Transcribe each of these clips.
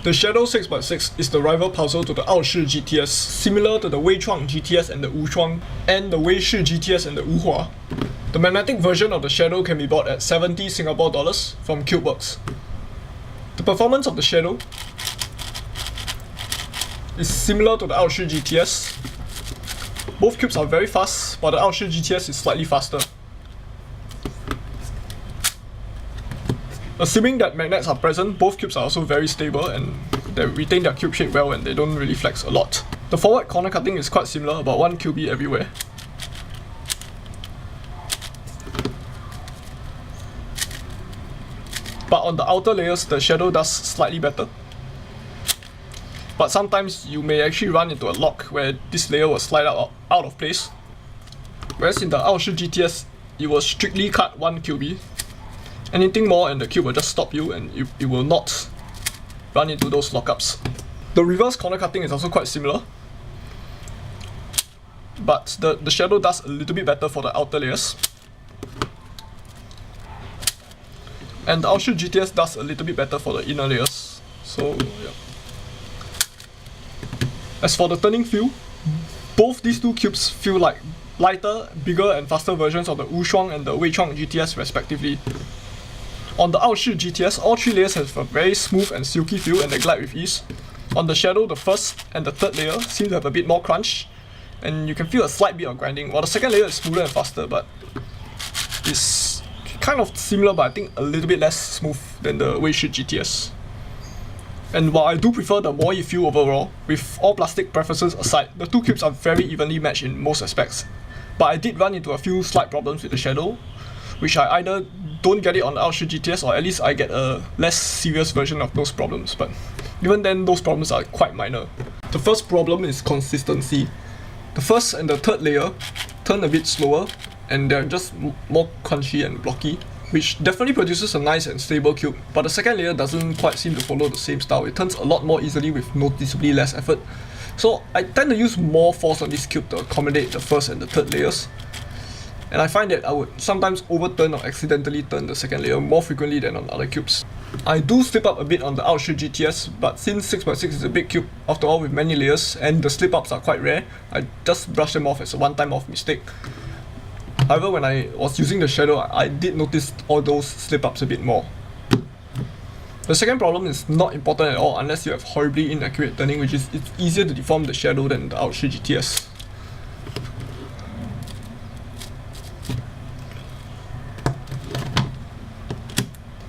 The Shadow 6x6 is the rival puzzle to the AoShi GTS, similar to the YuXin GTS and the Wuchuang, and the AoShi GTS and the Wuhua. The magnetic version of the Shadow can be bought at 70 Singapore dollars from Cubewerkz. The performance of the Shadow is similar to the AoShi GTS. Both cubes are very fast, but the AoShi GTS is slightly faster. Assuming that magnets are present, both cubes are also very stable and they retain their cube shape well and they don't really flex a lot. The forward corner cutting is quite similar, about 1 QB everywhere. But on the outer layers, the Shadow does slightly better. But sometimes you may actually run into a lock where this layer will slide out of place. Whereas in the AoShi GTS, it will strictly cut 1 QB. Anything more and the cube will just stop you and you will not run into those lockups. The reverse corner cutting is also quite similar. But the Shadow does a little bit better for the outer layers. And the AoShi GTS does a little bit better for the inner layers. So yeah. As for the turning feel, both these two cubes feel like lighter, bigger and faster versions of the Wuchuang and the YuXin GTS respectively. On the AoShi GTS, all 3 layers have a very smooth and silky feel and they glide with ease. On the Shadow, the first and the third layer seem to have a bit more crunch and you can feel a slight bit of grinding, while the second layer is smoother and faster, but it's kind of similar but I think a little bit less smooth than the AoShi GTS. And while I do prefer the MoYu feel overall, with all plastic preferences aside, the two cubes are very evenly matched in most aspects. But I did run into a few slight problems with the Shadow, which I either don't get it on the AoShi GTS or at least I get a less serious version of those problems, but even then those problems are quite minor. The first problem is consistency. The first and the third layer turn a bit slower and they're just more crunchy and blocky, which definitely produces a nice and stable cube, but the second layer doesn't quite seem to follow the same style. It turns a lot more easily with noticeably less effort. So I tend to use more force on this cube to accommodate the first and the third layers. And I find that I would sometimes overturn or accidentally turn the second layer more frequently than on other cubes. I do slip up a bit on the AoShi GTS, but since 6x6 is a big cube after all with many layers and the slip ups are quite rare, I just brush them off as a one-time off mistake. However, when I was using the Shadow, I did notice all those slip ups a bit more. The second problem is not important at all unless you have horribly inaccurate turning, which is it's easier to deform the Shadow than the AoShi GTS.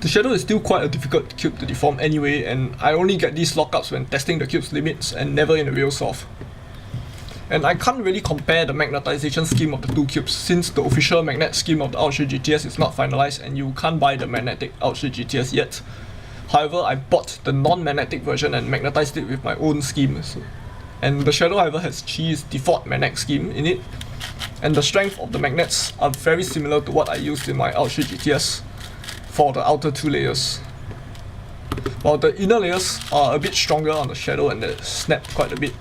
The Shadow is still quite a difficult cube to deform anyway, and I only get these lockups when testing the cube's limits and never in a real solve. And I can't really compare the magnetization scheme of the two cubes since the official magnet scheme of the AoShi GTS is not finalized and you can't buy the magnetic AoShi GTS yet. However, I bought the non-magnetic version and magnetized it with my own scheme. And the Shadow, however, has Qi's default magnet scheme in it, and the strength of the magnets are very similar to what I used in my AoShi GTS for the outer 2 layers. While the inner layers are a bit stronger on the Shadow and they snap quite a bit.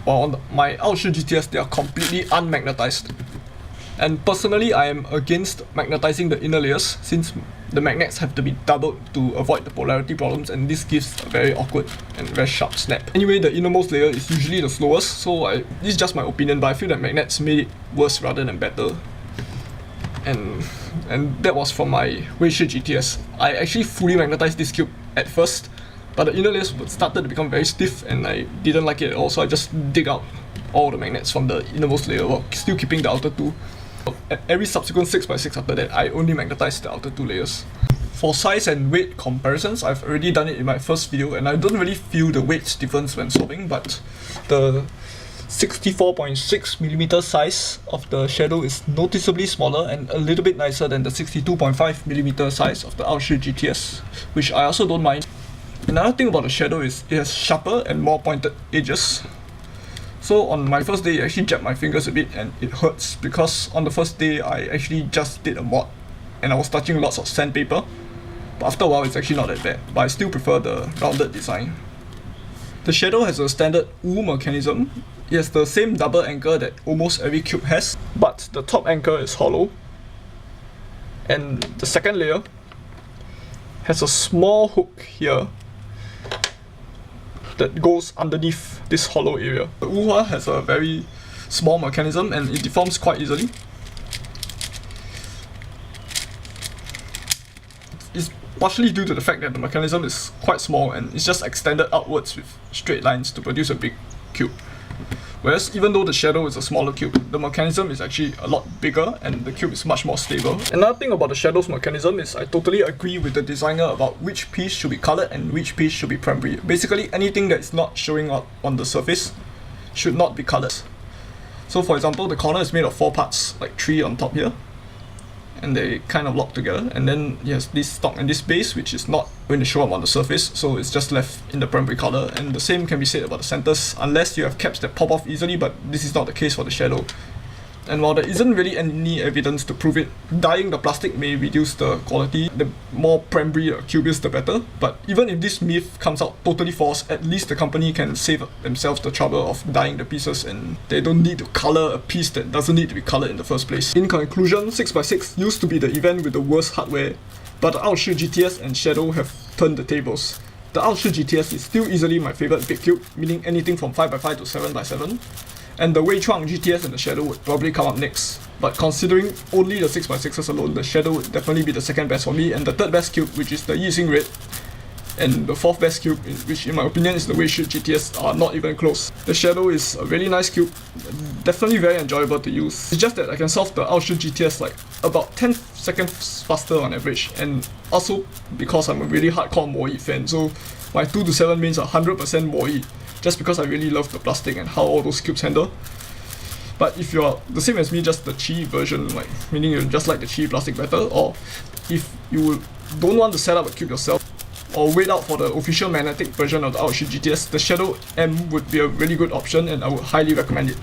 While on my AoShi GTS, they are completely unmagnetized. And personally, I am against magnetizing the inner layers since the magnets have to be doubled to avoid the polarity problems, and this gives a very awkward and very sharp snap. Anyway, the innermost layer is usually the slowest, so this is just my opinion, but I feel that magnets made it worse rather than better. And that was from my AoShi GTS. I actually fully magnetized this cube at first, but the inner layers started to become very stiff and I didn't like it at all, so I just dig out all the magnets from the innermost layer while still keeping the outer 2. At every subsequent 6x6 after that, I only magnetized the outer 2 layers. For size and weight comparisons, I've already done it in my first video and I don't really feel the weight difference when solving, but the 64.6mm size of the Shadow is noticeably smaller and a little bit nicer than the 62.5mm size of the AoShi GTS, which I also don't mind. Another thing about the Shadow is it has sharper and more pointed edges. So on my first day, it actually jabbed my fingers a bit and it hurts because on the first day I actually just did a mod and I was touching lots of sandpaper. But after a while it's actually not that bad, but I still prefer the rounded design. The Shadow has a standard U mechanism. It has the same double anchor that almost every cube has, but the top anchor is hollow. And the second layer has a small hook here that goes underneath this hollow area. The Wuhua has a very small mechanism and it deforms quite easily. It's partially due to the fact that the mechanism is quite small and it's just extended outwards with straight lines to produce a big cube. Whereas even though the shadow is a smaller cube, the mechanism is actually a lot bigger and the cube is much more stable. Another thing about the shadow's mechanism is I totally agree with the designer about which piece should be colored and which piece should be primary. Basically anything that is not showing up on the surface should not be colored. So for example, the corner is made of 4 parts, like 3 on top here, and they kind of lock together, and then it has this top and this base which is not going to show up on the surface, so it's just left in the primary color. And the same can be said about the centers, unless you have caps that pop off easily, but this is not the case for the shadow. And while there isn't really any evidence to prove it, dyeing the plastic may reduce the quality. The more primary a cube is, the better. But even if this myth comes out totally false, at least the company can save themselves the trouble of dyeing the pieces and they don't need to color a piece that doesn't need to be colored in the first place. In conclusion, 6x6 used to be the event with the worst hardware, but the AoShi GTS and Shadow have turned the tables. The AoShi GTS is still easily my favorite big cube, meaning anything from 5x5 to 7x7. And the YuXin GTS and the Shadow would probably come up next. But considering only the 6x6s alone, the Shadow would definitely be the second best for me, and the third best cube, which is the YuXin Red, and the fourth best cube, which in my opinion is the YuXin GTS, are not even close. The Shadow is a really nice cube, definitely very enjoyable to use. It's just that I can solve the AoShi GTS like about 10 seconds faster on average, and also because I'm a really hardcore MoYu fan, so my 2 to 7 mains are 100% MoYu, just because I really love the plastic and how all those cubes handle. But if you're the same as me, just the Qi version, like meaning you just like the Qi plastic better, or if you don't want to set up a cube yourself, or wait out for the official magnetic version of the AoShi GTS, the Shadow M would be a really good option and I would highly recommend it.